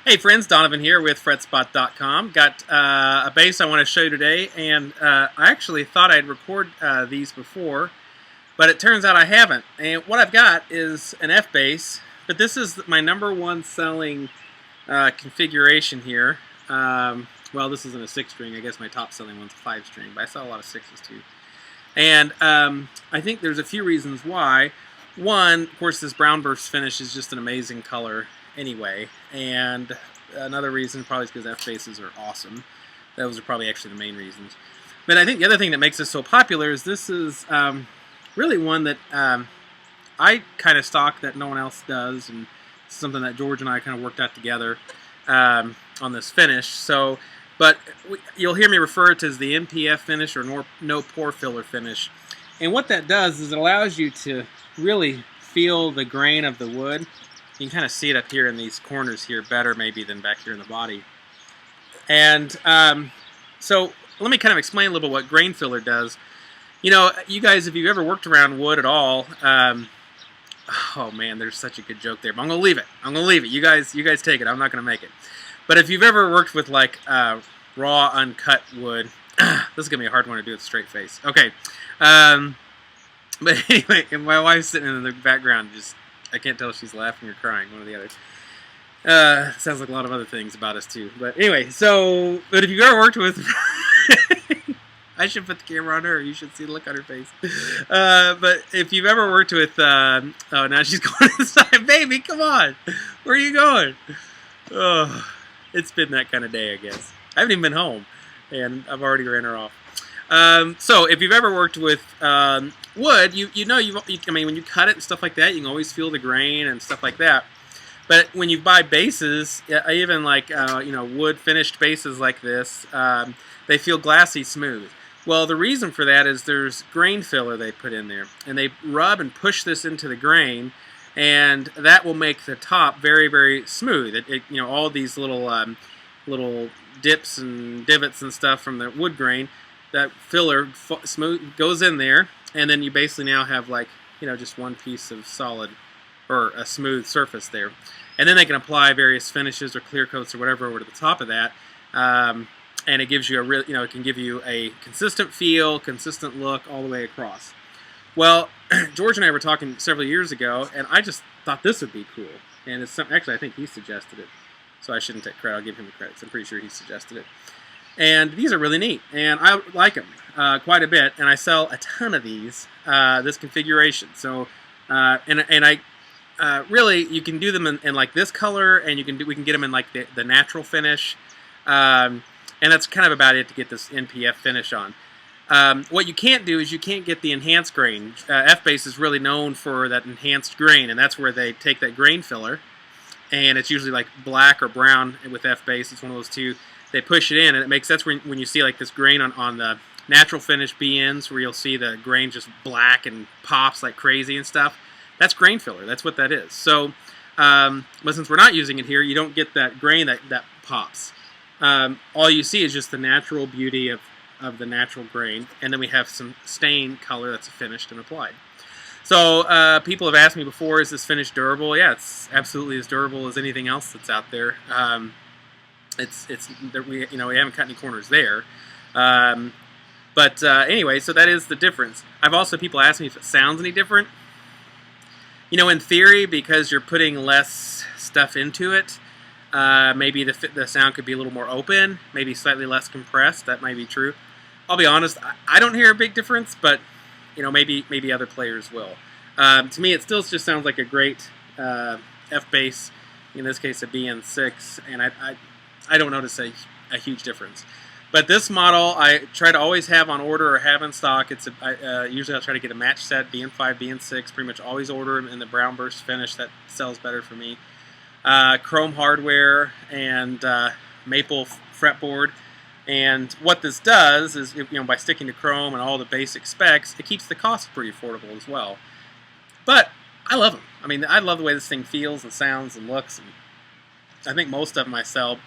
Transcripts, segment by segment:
Hey friends, Donovan here with FretSpot.com. Got a bass I want to show you today, and I actually thought I'd record these before, but it turns out I haven't. And what I've got is an F-bass, but this is my #1 selling configuration here. Well, this isn't a 6-string. I guess my top selling one's a 5-string, but I sell a lot of 6s too. And I think there's a few reasons why. One, of course, this brown burst finish is just an amazing color anyway, and another reason probably is because F-basses are awesome. Those are probably actually the main reasons. But I think the other thing that makes this so popular is this is really one that I kind of stock that no one else does, and it's something that George and I kind of worked out together on this finish. So, but you'll hear me refer to it as the NPF finish or no-pore-filler finish. And what that does is it allows you to really feel the grain of the wood. You can kind of see it up here in these corners here better maybe than back here in the body. And so let me kind of explain a little bit what grain filler does. You know, you guys, if you've ever worked around wood at all, oh man, there's such a good joke there, but I'm going to leave it. I'm going to leave it. You guys take it. I'm not going to make it. But if you've ever worked with like raw, uncut wood, this is going to be a hard one to do with a straight face. Okay. But anyway, my wife's sitting in the background, just, I can't tell if she's laughing or crying, one or the other. Sounds like a lot of other things about us too. But anyway, but if you've ever worked with, I should put the camera on her, you should see the look on her face. But if you've ever worked with, oh, now she's going inside. Baby, come on. Where are you going? Oh, it's been that kind of day, I guess. I haven't even been home, and I've already ran her off. So if you've ever worked with wood, you know, I mean, when you cut it and stuff like that, you can always feel the grain and stuff like that. But when you buy bases, even like you know, wood finished bases like this, they feel glassy smooth. Well, the reason for that is there's grain filler they put in there, and they rub and push this into the grain, and that will make the top very, very smooth. You know, all these little dips and divots and stuff from the wood grain, that filler smooth goes in there, and then you basically now have, like, you know, just one piece of solid or a smooth surface there. And then they can apply various finishes or clear coats or whatever over to the top of that, and it gives you a real, you know, it can give you a consistent feel, consistent look all the way across. Well, George and I were talking several years ago, and I just thought this would be cool. And it's something, actually, I think he suggested it, so I shouldn't take credit. I'll give him the credit. I'm pretty sure he suggested it. And these are really neat, and I like them quite a bit, and I sell a ton of these, this configuration. So, really, you can do them in like this color, and we can get them in like the natural finish, and that's kind of about it to get this NPF finish on. What you can't do is you can't get the enhanced grain. F-bass is really known for that enhanced grain, and that's where they take that grain filler, and it's usually like black or brown with F-bass. It's one of those two. They push it in, and it makes, that's when you see like this grain on the natural finish BNs, where you'll see the grain just black and pops like crazy and stuff. That's grain filler. That's what that is. So, but since we're not using it here, you don't get that grain that pops. All you see is just the natural beauty of the natural grain, and then we have some stain color that's finished and applied. So people have asked me before, is this finish durable? Yeah, it's absolutely as durable as anything else that's out there. We haven't cut any corners there, but anyway, so that is the difference. I've also, people ask me if it sounds any different. You know, in theory, because you're putting less stuff into it, maybe the sound could be a little more open, maybe slightly less compressed. That might be true. I'll be honest, I don't hear a big difference, but you know, maybe other players will. To me, it still just sounds like a great F-bass, in this case a BN6, and I don't notice a huge difference. But this model I try to always have on order or have in stock. Usually I'll try to get a match set, BN5, BN6, pretty much always order them in the brown burst finish. That sells better for me. Chrome hardware and maple fretboard. And what this does is, you know, by sticking to chrome and all the basic specs, it keeps the cost pretty affordable as well. But I love them. I mean, I love the way this thing feels and sounds and looks, and I think most of them I sell,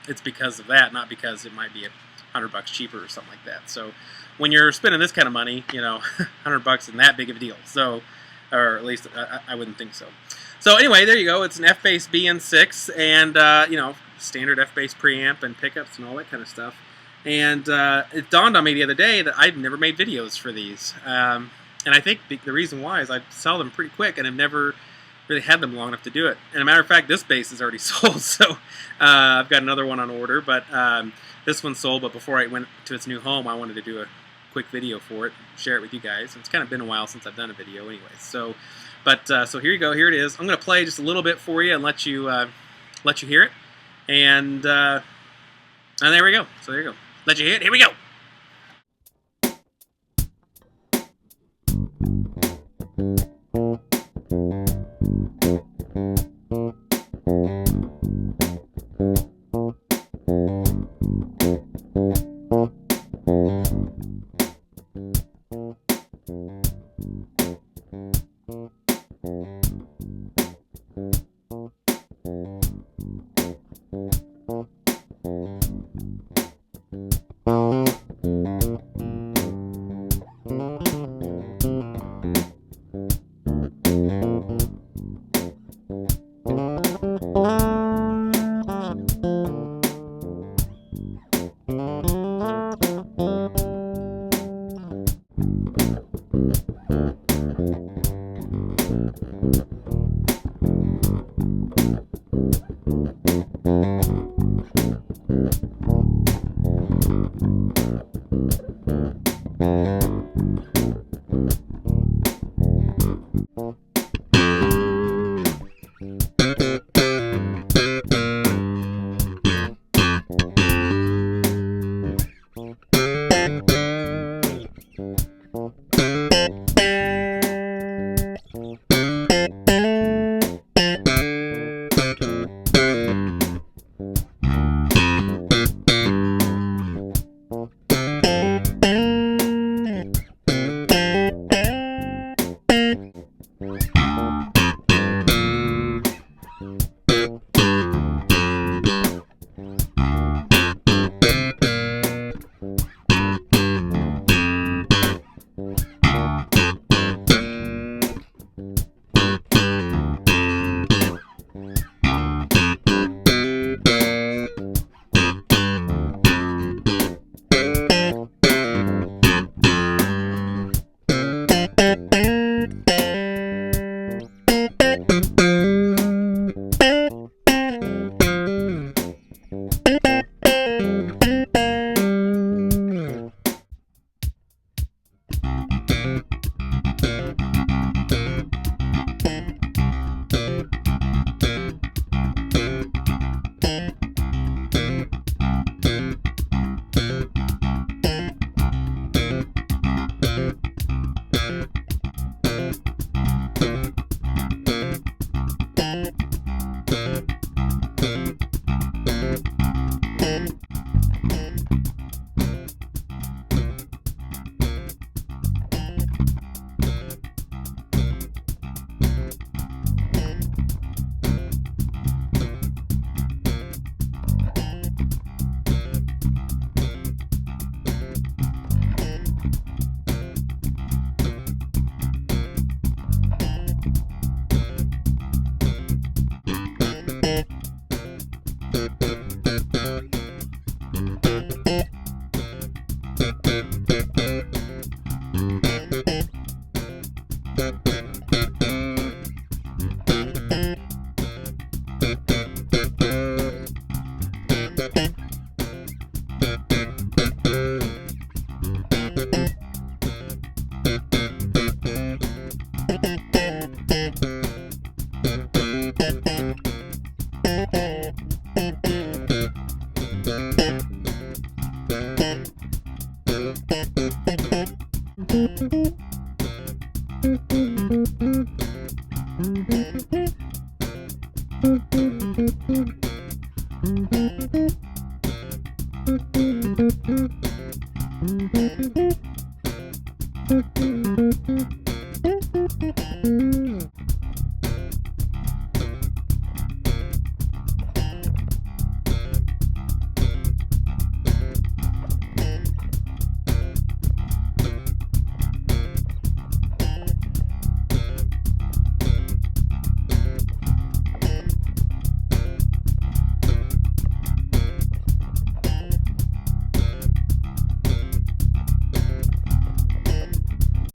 it's because of that, not because it might be $100 cheaper or something like that. So when you're spending this kind of money, you know, $100 isn't that big of a deal. So, or at least I wouldn't think so. So anyway, there you go. It's an FBass BN6, and you know, standard FBass preamp and pickups and all that kind of stuff. And it dawned on me the other day that I've never made videos for these. And I think the reason why is I sell them pretty quick, and I've never really had them long enough to do it. And a matter of fact, this bass is already sold, so I've got another one on order. But this one's sold, but before I went to its new home, I wanted to do a quick video for it, share it with you guys. It's kind of been a while since I've done a video anyway. So, so here you go. Here it is. I'm going to play just a little bit for you and let you hear it. And there we go. So there you go. Let you hear it. Here we go.